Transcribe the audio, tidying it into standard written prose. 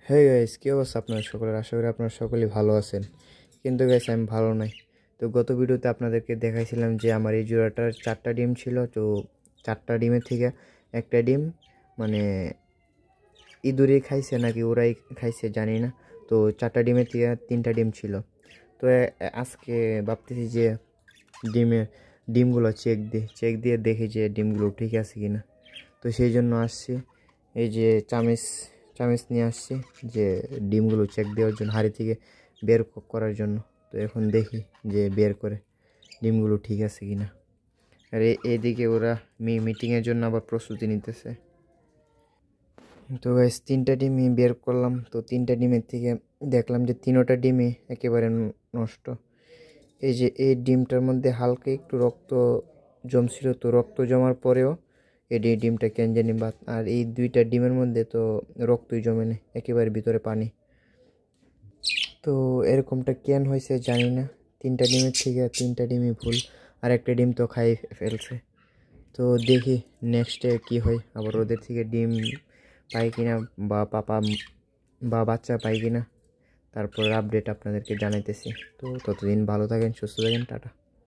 Hey guys, কি অবস্থা আপনার সকলের? আশা করি আপনারা সকলেই ভালো আছেন। কিন্তু গাইস, আমি ভালো নাই। তো গত ভিডিওতে আপনাদেরকে দেখাইছিলাম যে আমার এই জোড়াটার 4টা ডিম ছিল। তো 4টা ডিমের থেকে একটা ডিম মানে ইঁদুরে খাইছে নাকি ওরাই খাইছে জানি না। তো 4টা ডিমের থেকে 3টা ডিম ছিল। তো আজকে ভাবতেছি যে ডিমগুলো চেক দিয়ে দেখি যে ডিমগুলো ঠিক আছে কিনা। তো সেই জন্য আসছি, এই যে চামিচ নিয়ে আসছি যে ডিমগুলো চেক দেওয়ার জন্য, হাঁড়ি থেকে বের করার জন্য। তো এখন দেখি যে বের করে ডিমগুলো ঠিক আছে কিনা। আর এইদিকে ওরা মিটিংয়ের জন্য আবার প্রস্তুতি নিতেছে। তো গাইস, 3টা ডিমই বের করলাম। তো 3টা ডিমের থেকে দেখলাম যে 3টা ডিমই একেবারে নষ্ট। এই যে এই ডিমটার মধ্যে হালকা একটু রক্ত জমছিল, তো রক্ত জমার পরেও এই ডিমটা কেন জানি বাদ। আর এই 2টা ডিমের মধ্যে তো রক্তই জমে না, একেবারে ভিতরে পানি। তো এরকমটা কেন হয়েছে জানি না। 3টা ডিমের থেকে 3টা ডিমই ভুল, আর একটা ডিম তো খাই ফেলছে। তো দেখি নেক্সটে কি হয়, আবার ওদের থেকে ডিম পাই কিনা বা বাচ্চা পাই কিনা, তারপর আপডেট আপনাদেরকে জানাইতেছি। তো ততদিন ভালো থাকেন, সুস্থ থাকেন, টাটা।